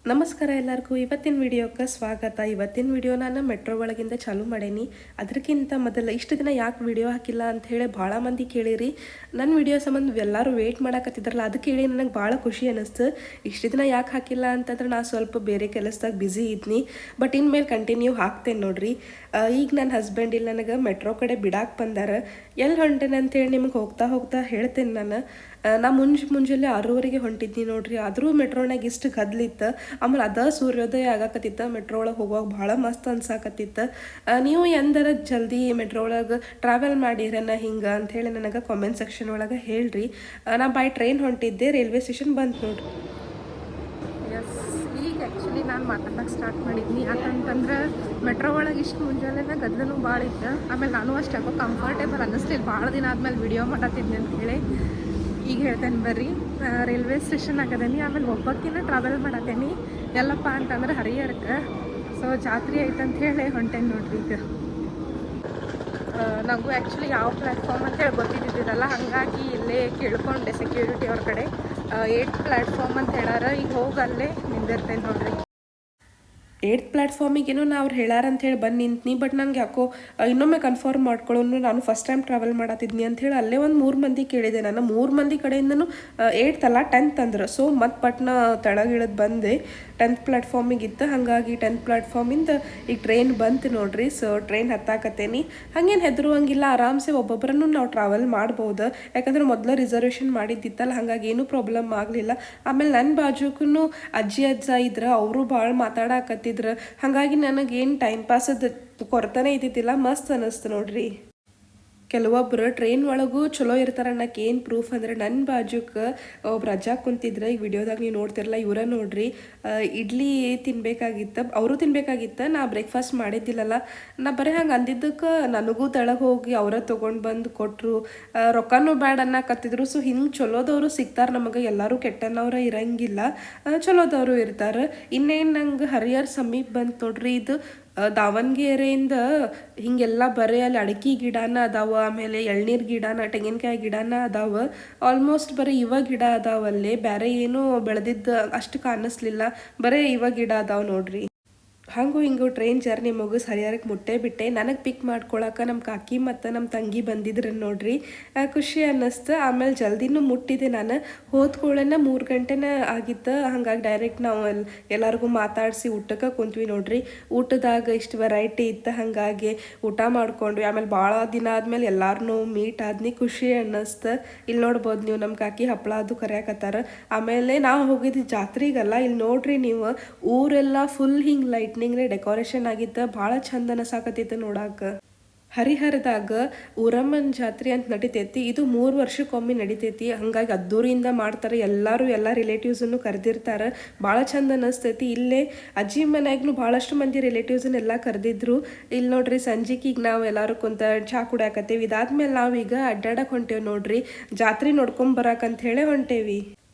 ನಮಸ್ಕಾರ ಎಲ್ಲರಿಗೂ. ಇವತ್ತಿನ ವಿಡಿಯೋಕ್ಕೆ ಸ್ವಾಗತ. ಇವತ್ತಿನ ವಿಡಿಯೋ ನಾನು ಮೆಟ್ರೋ ಒಳಗಿಂದ ಚಾಲೂ ಮಾಡೇನಿ. ಅದಕ್ಕಿಂತ ಮೊದಲು ಇಷ್ಟು ದಿನ ಯಾಕೆ ವಿಡಿಯೋ ಹಾಕಿಲ್ಲ ಅಂತ ಹೇಳಿ ಭಾಳ ಮಂದಿ ಕೇಳಿರಿ. ನನ್ನ ವಿಡಿಯೋ ಸಂಬಂಧ ಎಲ್ಲರೂ ವೆಯ್ಟ್ ಮಾಡಕತ್ತಿದ್ರಲ್ಲ, ಅದು ಕೇಳಿ ನನಗೆ ಭಾಳ ಖುಷಿ ಅನ್ನಿಸ್ತು. ಇಷ್ಟು ದಿನ ಯಾಕೆ ಹಾಕಿಲ್ಲ ಅಂತಂದ್ರೆ ನಾನು ಸ್ವಲ್ಪ ಬೇರೆ ಕೆಲಸದಾಗ ಬ್ಯುಸಿ ಇದ್ನಿ. ಬಟ್ ಇನ್ಮೇಲೆ ಕಂಟಿನ್ಯೂ ಹಾಕ್ತೇನೆ ನೋಡ್ರಿ. ಈಗ ನನ್ನ ಹಸ್ಬೆಂಡ್ ಇಲ್ಲಿ ನನಗೆ ಮೆಟ್ರೋ ಕಡೆ ಬಿಡಾಕೆ ಬಂದಾರ. ಎಲ್ಲಿ ಹೊಂಟೇನೆ ಅಂತೇಳಿ ನಿಮ್ಗೆ ಹೋಗ್ತಾ ಹೋಗ್ತಾ ಹೇಳ್ತೇನೆ ನಾನು. ನಾ ಮುಂಜಾನೆ 6:30ಗೆ ಹೊಂಟಿದ್ನಿ ನೋಡ್ರಿ. ಆದರೂ ಮೆಟ್ರೋನಾಗ ಇಷ್ಟು ಗದ್ಲಿತ್ತು. ಆಮೇಲೆ ಸೂರ್ಯೋದಯ ಆಗಾಕತ್ತಿತ್ತು. ಮೆಟ್ರೋ ಒಳಗೆ ಹೋಗುವಾಗ ಭಾಳ ಮಸ್ತ್ ಅನ್ಸಾಕತ್ತಿತ್ತು. ನೀವು ಎಂದರ ಜಲ್ದಿ ಮೆಟ್ರೋ ಒಳಗೆ ಟ್ರಾವೆಲ್ ಮಾಡಿರನ ಹಿಂಗೆ ಅಂಥೇಳಿ ನನಗೆ ಕಾಮೆಂಟ್ ಸೆಕ್ಷನ್ ಒಳಗೆ ಹೇಳ್ರಿ. ನಾ ಬೈ ಟ್ರೈನ್ ಹೊಂಟಿದ್ದೆ, ರೈಲ್ವೆ ಸ್ಟೇಷನ್ ಬಂತು ನೋಡ್ರಿ. ಎಸ್, ಈಗ ಆ್ಯಕ್ಚುಲಿ ನಾನು ಮಾತಾಡೋಕೆ ಸ್ಟಾರ್ಟ್ ಮಾಡಿದ್ನಿ. ಯಾಕಂತಂದ್ರೆ ಮೆಟ್ರೋ ಒಳಗೆ ಇಷ್ಟು ಮುಂಜಾನೆ ಗದ್ದಲೂ ಭಾಳ ಇತ್ತು. ಆಮೇಲೆ ನಾನು ಅಷ್ಟು ಯಾಕೋ ಕಂಫರ್ಟೇಬಲ್ ಅನ್ನಿಸ್ಲಿಲ್ಲ. ಭಾಳ ದಿನ ಆದಮೇಲೆ ವಿಡಿಯೋ ಮಾಡತ್ತಿದ್ನಿ ಅಂತ ಹೇಳಿ ಈಗ ಹೇಳ್ತೇನೆ ಬರ್ರಿ. ರೈಲ್ವೆ ಸ್ಟೇಷನ್ ಆಗದೇನಿ. ಆಮೇಲೆ ಒಬ್ಬಕ್ಕಿನ ಟ್ರಾವೆಲ್ ಮಾಡತ್ತೇನಿ. ಎಲ್ಲಪ್ಪ ಅಂತಂದ್ರೆ ಹರಿಹರಕ್ಕೆ. ಸೊ ಜಾತ್ರೆ ಐತಂತ ಹೇಳಿ ಹೊಂಟೇನಿ ನೋಡ್ರಿ. ಈಗ ನನಗೂ ಆ್ಯಕ್ಚುಲಿ ಯಾವ ಪ್ಲ್ಯಾಟ್ಫಾರ್ಮ್ ಅಂತೇಳಿ ಗೊತ್ತಿದ್ದಿದ್ದಿರಲ್ಲ, ಹಾಗಾಗಿ ಇಲ್ಲೇ ಕೇಳ್ಕೊಂಡೆ ಸೆಕ್ಯೂರಿಟಿ ಅವ್ರ ಕಡೆ. 8th ಪ್ಲ್ಯಾಟ್ಫಾರ್ಮ್ ಅಂತ ಹೇಳಾರ. ಈಗ ಹೋಗಿ ಅಲ್ಲೇ ನಿಂದಿರ್ತೇನೆ ನೋಡ್ರಿ. 8th ಪ್ಲ್ಯಾಟ್ಫಾರ್ಮಿಗೇನೋ ಅವ್ರು ಹೇಳಾರಂತ ಹೇಳಿ ಬಂದು ನಿಂತ್ನಿ. ಬಟ್ ನಂಗೆ ಯಾಕೋ ಇನ್ನೊಮ್ಮೆ ಕನ್ಫರ್ಮ್ ಮಾಡ್ಕೊಳ್ಳೋನು, ನಾನು ಫಸ್ಟ್ ಟೈಮ್ ಟ್ರಾವೆಲ್ ಮಾಡತ್ತಿದ್ನಿ ಅಂಥೇಳಿ ಅಲ್ಲೇ ಒಂದು 3 ಮಂದಿ ಕೇಳಿದೆ. ನಾನು 3 ಮಂದಿ ಕಡೆಯಿಂದನೂ 8th ಅಲ್ಲ 10th ಅಂದ್ರೆ. ಸೊ ಮತ್ತೆ ಪಟ್ನ ತೆಳಗಿಳಿದು ಬಂದೆ. 10th ಪ್ಲ್ಯಾಟ್ಫಾರ್ಮಿಗೆ ಇತ್ತು. ಹಾಗಾಗಿ 10th ಪ್ಲ್ಯಾಟ್ಫಾರ್ಮಿಂದ ಈಗ ಟ್ರೈನ್ ಬಂತು ನೋಡ್ರಿ. ಸೊ ಟ್ರೈನ್ ಹತ್ತಾಕತ್ತೇನಿ. ಹಾಗೇನು ಹೆದರುವಂಗಿಲ್ಲ, ಆರಾಮ್ಸೆ ಒಬ್ಬೊಬ್ಬರನ್ನು ನಾವು ಟ್ರಾವೆಲ್ ಮಾಡ್ಬೋದು. ಯಾಕಂದ್ರೆ ಮೊದಲು ರಿಸರ್ವೇಷನ್ ಮಾಡಿದ್ದಿತ್ತಲ್ಲ, ಹಾಗಾಗಿ ಏನೂ ಪ್ರಾಬ್ಲಮ್ ಆಗಲಿಲ್ಲ. ಆಮೇಲೆ ನನ್ನ ಬಾಜುಗೂ ಅಜ್ಜಿ ಅಜ್ಜ ಇದ್ರೆ ಅವರು ಭಾಳ ಮಾತಾಡಕತ್ತಿದ್ರು. ಹಾಗಾಗಿ ನನಗೇನು ಟೈಮ್ ಪಾಸದ ಕೊರತನೇ ಇದ್ದಿದ್ದಿಲ್ಲ. ಮಸ್ತ್ ಅನ್ನಿಸ್ತು ನೋಡ್ರಿ. ಕೆಲವೊಬ್ಬರು ಟ್ರೈನ್ ಒಳಗೂ ಚಲೋ ಇರ್ತಾರೆ ಅನ್ನೋಕೆ ಏನು ಪ್ರೂಫ್ ಅಂದರೆ, ನನ್ನ ಬಾಜುಕ್ಕೆ ಒಬ್ರು ಅಜ್ಜ ಕುಂತಿದ್ರೆ, ಈ ವಿಡಿಯೋದಾಗ ನೀವು ನೋಡ್ತಿರಲ್ಲ ಇವರ ನೋಡ್ರಿ. ಇಡ್ಲಿ ತಿನ್ಬೇಕಾಗಿತ್ತು, ಅವರು ತಿನ್ಬೇಕಾಗಿತ್ತು. ನಾ ಬ್ರೇಕ್ಫಾಸ್ಟ್ ಮಾಡಿದ್ದಿಲ್ಲಲ್ಲ. ನಾ ಬರೀ ಹಂಗೆ ಅಂದಿದ್ದಕ್ಕೆ ನನಗೂ ತೆಳಗೆ ಹೋಗಿ ಅವರ ತೊಗೊಂಡು ಬಂದು ಕೊಟ್ಟರು. ರೊಕ್ಕನೂ ಬ್ಯಾಡ ಅನ್ನಕತ್ತಿದ್ರು. ಸೊ ಹಿಂಗೆ ಚಲೋದವರು ಸಿಗ್ತಾರೆ ನಮಗೆ. ಎಲ್ಲರೂ ಕೆಟ್ಟನವ್ರ ಇರಂಗಿಲ್ಲ, ಚಲೋದವರು ಇರ್ತಾರೆ. ಇನ್ನೇನು ನಂಗೆ ಹರಿಹರ ಸಮೀಪ ಬಂತು ನೋಡ್ರಿ. ಇದು ದಾವಣಗೆರೆಯಿಂದ ಹಿಂಗೆಲ್ಲ ಬರೀ ಅಲ್ಲಿ ಅಡಿಕೆ ಗಿಡನ ಅದಾವ, ಆಮೇಲೆ ಎಳ್ನೀರು ಗಿಡನ, ತೆಂಗಿನಕಾಯಿ ಗಿಡನ ಅದಾವ. ಆಲ್ಮೋಸ್ಟ್ ಬರೀ ಇವ ಗಿಡ ಅದಾವಲ್ಲೇ, ಬೇರೆ ಏನೂ ಬೆಳೆದಿದ್ದು ಅಷ್ಟು ಕಾಣಿಸ್ಲಿಲ್ಲ. ಬರೀ ಇವ ಗಿಡ ಅದಾವ ನೋಡ್ರಿ. ಹಂಗೂ ಹಿಂಗೂ ಟ್ರೈನ್ ಜರ್ನಿ ಮುಗಿಸ್ ಹರಿಹರಕ್ಕೆ ಮುಟ್ಟೇ ಬಿಟ್ಟೆ. ನನಗೆ ಪಿಕ್ ಮಾಡ್ಕೊಳಕ್ಕೆ ನಮ್ಮ ಕಾಕಿ ಮತ್ತು ನಮ್ಮ ತಂಗಿ ಬಂದಿದ್ರು ನೋಡ್ರಿ. ಖುಷಿ ಅನ್ನಿಸ್ತು. ಆಮೇಲೆ ಜಲ್ದಿನೂ ಮುಟ್ಟಿದೆ. ನಾನು ಹೋದ್ಕೊಳ್ಳೇನ 3 ಗಂಟೆನೇ ಆಗಿತ್ತು. ಹಾಗಾಗಿ ಡೈರೆಕ್ಟ್ ನಾವು ಎಲ್ಲರಿಗೂ ಮಾತಾಡಿಸಿ ಊಟಕ್ಕೆ ಕುಂತ್ವಿ ನೋಡ್ರಿ. ಊಟದಾಗ ಇಷ್ಟು ವೆರೈಟಿ ಇತ್ತು, ಹಾಗಾಗಿ ಊಟ ಮಾಡ್ಕೊಂಡ್ವಿ. ಆಮೇಲೆ ಭಾಳ ದಿನ ಆದಮೇಲೆ ಎಲ್ಲಾರನ್ನೂ ಮೀಟ್ ಆದ್ನಿ. ಖುಷಿ ಅನ್ನಿಸ್ತು. ಇಲ್ಲಿ ನೋಡ್ಬೋದು ನೀವು, ನಮ್ಮ ಕಾಕಿ ಹಪ್ಪಳ ಅದು ಕರಿಯಾಕತ್ತಾರ. ಆಮೇಲೆ ನಾವು ಹೋಗಿದ್ದು ಜಾತ್ರೆಗಲ್ಲ. ಇಲ್ಲಿ ನೋಡ್ರಿ ನೀವು, ಊರೆಲ್ಲ ಫುಲ್ ಹಿಂಗೆ ಲೈಟ್ನಿಂಗ್ ಡೆಕೋರೇಷನ್ ಆಗಿತ್ತು. ಭಾಳ ಚಂದ ಅನಸಾಕತ್ತಿತ್ತು ನೋಡಾಕ. ಹರಿಹರದಾಗ ಊರಮ್ಮನ ಜಾತ್ರೆ ಅಂತ ನಡಿತೈತಿ. ಇದು 3 ವರ್ಷಕ್ಕೊಮ್ಮೆ ನಡಿತೈತಿ. ಹಾಗಾಗಿ ಅದ್ದೂರಿಯಿಂದ ಮಾಡ್ತಾರೆ. ಎಲ್ಲರೂ ಎಲ್ಲ ರಿಲೇಟಿವ್ಸನ್ನು ಕರೆದಿರ್ತಾರೆ. ಭಾಳ ಚಂದ ಅನ್ನಿಸ್ತೈತಿ. ಇಲ್ಲೇ ಅಜ್ಜಿ ಮನ್ಯಾಗೂ ಭಾಳಷ್ಟು ಮಂದಿ ರಿಲೇಟಿವ್ಸನ್ನೆಲ್ಲ ಕರೆದಿದ್ರು. ಇಲ್ಲಿ ನೋಡ್ರಿ, ಸಂಜೆಗೆ ನಾವು ಎಲ್ಲರೂ ಕುಂತ ಚಹಾ ಕುಡಿಯಾಕತ್ತೇವಿ. ಇದಾದ್ಮೇಲೆ ನಾವೀಗ ಅಡ್ಡಾಡಕ್ಕೆ ಹೊಂಟೇವಿ ನೋಡ್ರಿ. ಜಾತ್ರೆ ನೋಡ್ಕೊಂಬರಾಕಂತ ಹೇಳಿ ಹೊಂಟೇವಿ.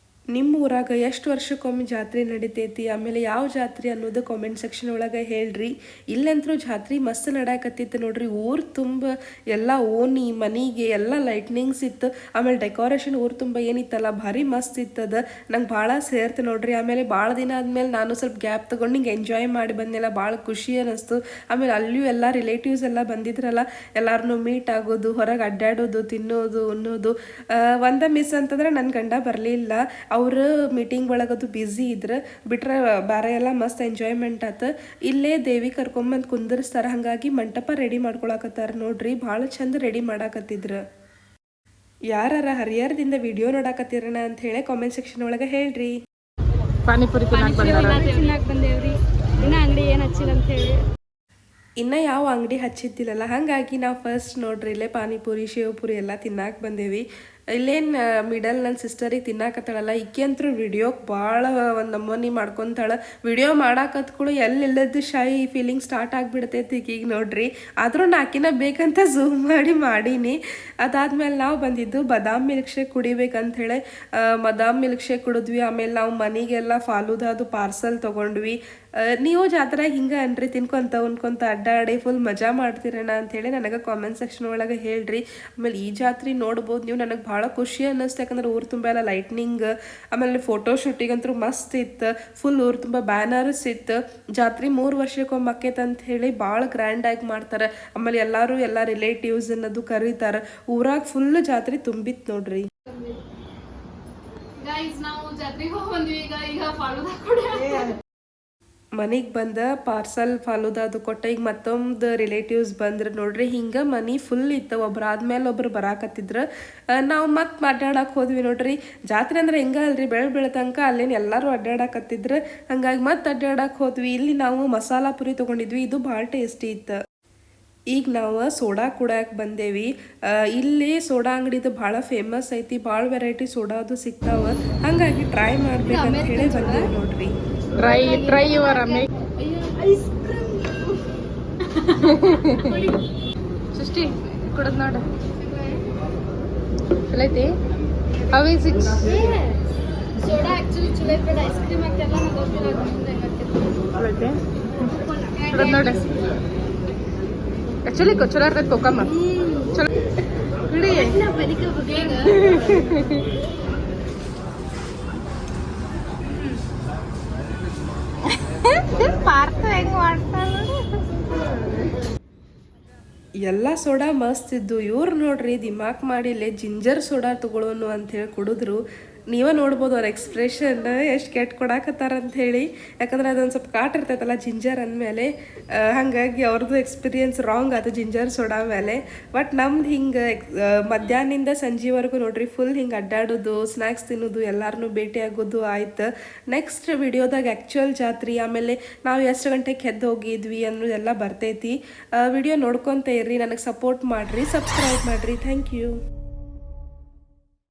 ನಿಮ್ಮ ಊರಾಗ ಎಷ್ಟು ವರ್ಷಕ್ಕೊಮ್ಮೆ ಜಾತ್ರೆ ನಡಿತೈತಿ, ಆಮೇಲೆ ಯಾವ ಜಾತ್ರೆ ಅನ್ನೋದು ಕಾಮೆಂಟ್ ಸೆಕ್ಷನ್ ಒಳಗೆ ಹೇಳ್ರಿ. ಇಲ್ಲಂತರೂ ಜಾತ್ರೆ ಮಸ್ತ್ ನಡ್ಯಾಕತ್ತಿತ್ತು ನೋಡ್ರಿ. ಊರು ತುಂಬ ಎಲ್ಲ ಓಣಿ ಮನೆಗೆ ಎಲ್ಲ ಲೈಟ್ನಿಂಗ್ಸ್ ಇತ್ತು. ಆಮೇಲೆ ಡೆಕೋರೇಷನ್ ಊರು ತುಂಬ ಏನಿತ್ತಲ್ಲ, ಭಾರಿ ಮಸ್ತ್ ಇತ್ತದ. ನಂಗೆ ಭಾಳ ಸೇರ್ತು ನೋಡ್ರಿ. ಆಮೇಲೆ ಭಾಳ ದಿನ ಆದಮೇಲೆ ನಾನು ಸ್ವಲ್ಪ ಗ್ಯಾಪ್ ತೊಗೊಂಡು ಹಿಂಗೆ ಎಂಜಾಯ್ ಮಾಡಿ ಬಂದೆಲ್ಲ. ಭಾಳ ಖುಷಿ ಅನ್ನಿಸ್ತು. ಆಮೇಲೆ ಅಲ್ಲಿಯೂ ಎಲ್ಲ ರಿಲೇಟಿವ್ಸ್ ಎಲ್ಲ ಬಂದಿದ್ರಲ್ಲ, ಎಲ್ಲರನ್ನೂ ಮೀಟ್ ಆಗೋದು, ಹೊರಗೆ ಅಡ್ಡಾಡೋದು, ತಿನ್ನೋದು, ಉಣ್ಣೋದು. ಒಂದೇ ಮಿಸ್ ಅಂತಂದ್ರೆ ನನ್ನ ಗಂಡ ಬರಲಿಲ್ಲ. ಅವರು ಮೀಟಿಂಗ್ ಒಳಗದು ಬ್ಯುಸಿ ಇದ್ರೆ. ಬಿಟ್ರೆ ಬೇರೆ ಎಲ್ಲ ಮಸ್ತ್ ಎಂಜಾಯ್ಮೆಂಟ್ ಆತು. ಇಲ್ಲೇ ದೇವಿ ಕರ್ಕೊಂಬಂದು ಕುಂದರ್ಸ್ತಾರೆ. ಹಾಗಾಗಿ ಮಂಟಪ ರೆಡಿ ಮಾಡ್ಕೊಳಕತ್ತಾರ ನೋಡ್ರಿ. ಭಾಳ ಚಂದ ರೆಡಿ ಮಾಡಾಕತ್ತಿದ್ರು. ಯಾರ ಹರಿಹರದಿಂದ ವಿಡಿಯೋ ನೋಡಾಕತ್ತಿರಣ ಅಂತ ಹೇಳಿ ಕಾಮೆಂಟ್ ಸೆಕ್ಷನ್ ಒಳಗೆ ಹೇಳ್ರಿ. ಪಾನಿಪುರಿ ತಿನ್ನಕ್ ಬಂದೇವ್ರಿ. ಇನ್ನ ಅಂಗಡಿ ಏನು ಹಚ್ಚಿಲ್ಲ ಅಂತ ಹೇಳಿ ಇನ್ನು ಯಾವ ಅಂಗಡಿ ಹಚ್ಚಿದ್ದಿಲ್ಲಲ್ಲ, ಹಾಗಾಗಿ ನಾವು ಫಸ್ಟ್ ನೋಡ್ರಿ ಇಲ್ಲೇ ಪಾನಿಪುರಿ ಶೇವ್ಪುರಿ ಎಲ್ಲ ತಿನ್ನಕ್ಕೆ ಬಂದೇವಿ. ಇಲ್ಲೇನು ಮಿಡಲ್ ನನ್ನ ಸಿಸ್ಟರಿಗೆ ತಿನ್ನಾಕತ್ತಾಳಲ್ಲ, ಈಕೆ ಅಂತೂ ವಿಡಿಯೋಕ್ಕೆ ಭಾಳ ಒಂದು ನಮೂನಿ ಮಾಡ್ಕೊತಾಳೆ. ವಿಡಿಯೋ ಮಾಡಾಕತ್ಗಳು ಎಲ್ಲಿಲ್ಲದ್ದು ಶೈ ಫೀಲಿಂಗ್ ಸ್ಟಾರ್ಟ್ ಆಗಿಬಿಡ್ತೈತಿ ಈಗ ನೋಡ್ರಿ. ಆದರೂ ನಾಕಿನ ಬೇಕಂತ ಝೂಮ್ ಮಾಡೀನಿ. ಅದಾದ್ಮೇಲೆ ನಾವು ಬಂದಿದ್ದು ಬಾದಾಮ್ ಮಿಲ್ಕ್ ಶೇಕ್ ಕುಡಿಬೇಕಂಥೇಳಿ ಬಾದಾಮ್ ಮಿಲ್ಕ್ ಶೇಕ್ ಕುಡಿದ್ವಿ. ಆಮೇಲೆ ನಾವು ಮನೆಗೆಲ್ಲ ಫಾಲೂದ ಅದು ಪಾರ್ಸಲ್ ತೊಗೊಂಡ್ವಿ. ನೀವು ಜಾತ್ರೆಗೆ ಹಿಂಗೆ ಅನ್ರಿ ತಿನ್ಕೊಂತ ಉಣ್ಕೊಂತ ಅಡ್ಡಾಡಿ ಫುಲ್ ಮಜಾ ಮಾಡ್ತೀರಣ್ಣ ಅಂಥೇಳಿ ನನಗೆ ಕಾಮೆಂಟ್ ಸೆಕ್ಷನ್ ಒಳಗೆ ಹೇಳ್ರಿ. ಆಮೇಲೆ ಈ ಜಾತ್ರೆ ನೋಡ್ಬೋದು ನೀವು. ನನಗೆ ಭಾಳ ಖುಷಿ ಅನ್ನಿಸ್ತು, ಯಾಕಂದ್ರೆ ಊರು ತುಂಬ ಎಲ್ಲ ಲೈಟ್ನಿಂಗ್, ಆಮೇಲೆ ಫೋಟೋ ಶೂಟಿಗಂತೂ ಮಸ್ತ್ ಇತ್ತು. ಫುಲ್ ಊರು ತುಂಬ ಬ್ಯಾನರ್ಸ್ ಇತ್ತು. ಜಾತ್ರೆ 3 ವರ್ಷಕ್ಕೊಮ್ಮೆ ಆಕೈತೆ ಅಂತ ಹೇಳಿ ಭಾಳ ಗ್ರ್ಯಾಂಡಾಗಿ ಮಾಡ್ತಾರೆ. ಆಮೇಲೆ ಎಲ್ಲರೂ ಎಲ್ಲ ರಿಲೇಟಿವ್ಸ್ ಅನ್ನೋದು ಕರೀತಾರೆ. ಊರಾಗ ಫುಲ್ ಜಾತ್ರೆ ತುಂಬಿತ್ತು ನೋಡ್ರಿ. ನಾವು ಜಾತ್ರೆಗೆ ಹೋಗಿ ಬಂದ್ವಿ. ಈಗ ಫಾಲೂದಾ ಕೊಡ ಮನೆಗೆ ಬಂದ ಪಾರ್ಸಲ್ ಫಾಲೂದಾ ಅದು ಕೊಟ್ಟ. ಈಗ ಮತ್ತೊಂದು ರಿಲೇಟಿವ್ಸ್ ಬಂದ್ರೆ ನೋಡ್ರಿ, ಹಿಂಗೆ ಮನೆ ಫುಲ್ ಇತ್ತು. ಒಬ್ರು ಆದ್ಮೇಲೆ ಒಬ್ರು ಬರಾಕತ್ತಿದ್ರು. ನಾವು ಮತ್ತೆ ಅಡ್ಡಾಡಕ್ಕೆ ಹೋದ್ವಿ ನೋಡ್ರಿ. ಜಾತ್ರೆ ಅಂದ್ರೆ ಹೆಂಗ ಅಲ್ರಿ, ಬೆಳ ತನಕ ಅಲ್ಲೇನು ಎಲ್ಲರೂ ಅಡ್ಡಾಡಕತ್ತಿದ್ರು. ಹಂಗಾಗಿ ಮತ್ತೆ ಅಡ್ಡಾಡಕ್ಕೆ ಹೋದ್ವಿ. ಇಲ್ಲಿ ನಾವು ಮಸಾಲಾ ಪುರಿ ತೊಗೊಂಡಿದ್ವಿ, ಇದು ಭಾಳ ಟೇಸ್ಟಿ ಇತ್ತು. ಈಗ ನಾವು ಸೋಡಾ ಕುಡಿಯಕ್ಕೆ ಬಂದೇವಿ. ಇಲ್ಲಿ ಸೋಡಾ ಅಂಗಡಿದು ಭಾಳ ಫೇಮಸ್ ಐತಿ, ಭಾಳ ವೆರೈಟಿ ಸೋಡಾ ಅದು ಸಿಗ್ತಾವ. ಹಾಗಾಗಿ ಟ್ರೈ ಮಾಡ್ಬೇಕಂತ ಹೇಳಿ ಬಂದೇವಿ ನೋಡ್ರಿ. ಟ್ರೈ ಯುವರ್ ಸೃಷ್ಟಿ ಕುಡದ್ ನೋಡ, ಚಲೋ ಐತಿ. How is it? Soda actually ಚಲೋ ಐತಿ, ಬಟ್ ಐಸ್ ಕ್ರೀಮ್ ಹಾಕ್ತಾರಲ್ಲ ನಂಗೆ ಗೊತ್ತಿಲ್ಲ ಮುಂದೆ ಹೆಂಗಾಗ್ತೈತಿ. ಕುಡದ್ ನೋಡ. ಆಕ್ಚುಲಿ ಚಲೋ ಇರ್ತೈತಿ ಕೋಕಮ್ಮ, ಚಲೋ ಹಿಡಿ. ಎಲ್ಲ ಸೋಡಾ ಮಸ್ತ್ ಇದ್ದು. ಇವ್ರು ನೋಡ್ರಿ ದಿಮಾಕ್ ಮಾಡಿಲ್ಲೇ ಜಿಂಜರ್ ಸೋಡಾ ತಗೊಳ್ಳೋನು ಅಂತ ಹೇಳಿ ಕುಡಿದ್ರು. ನೀವೇ ನೋಡ್ಬೋದು ಅವ್ರ ಎಕ್ಸ್ಪ್ರೆಷನ್ ಎಷ್ಟು ಕೆಟ್ಟ ಕೊಡಾಕತ್ತಾರ ಅಂತ ಹೇಳಿ. ಯಾಕಂದ್ರೆ ಅದೊಂದು ಸ್ವಲ್ಪ ಕಾಟ್ ಇರ್ತೈತಲ್ಲ ಜಿಂಜರ್ ಅಂದಮೇಲೆ, ಹಾಗಾಗಿ ಅವ್ರದ್ದು ಎಕ್ಸ್ಪೀರಿಯನ್ಸ್ ರಾಂಗ್ ಆಯ್ತು ಜಿಂಜರ್ ಸೋಡಾ ಮೇಲೆ. ಬಟ್ ನಮ್ದು ಹಿಂಗೆ ಮಧ್ಯಾಹ್ನದಿಂದ ಸಂಜೆವರೆಗೂ ನೋಡ್ರಿ ಫುಲ್ ಹಿಂಗೆ ಅಡ್ಡಾಡೋದು, ಸ್ನ್ಯಾಕ್ಸ್ ತಿನ್ನೋದು, ಎಲ್ಲರನ್ನೂ ಭೇಟಿ ಆಗೋದು ಆಯ್ತು. ನೆಕ್ಸ್ಟ್ ವಿಡಿಯೋದಾಗ ಆ್ಯಕ್ಚುಯಲ್ ಜಾತ್ರೆ, ಆಮೇಲೆ ನಾವು ಎಷ್ಟು ಗಂಟೆಗೆ ಎದ್ದು ಹೋಗಿದ್ವಿ ಅನ್ನೋದೆಲ್ಲ ಬರ್ತೈತಿ. ವಿಡಿಯೋ ನೋಡ್ಕೊತ ಇರ್ರಿ, ನನಗೆ ಸಪೋರ್ಟ್ ಮಾಡಿರಿ, ಸಬ್ಸ್ಕ್ರೈಬ್ ಮಾಡಿರಿ. Thank you.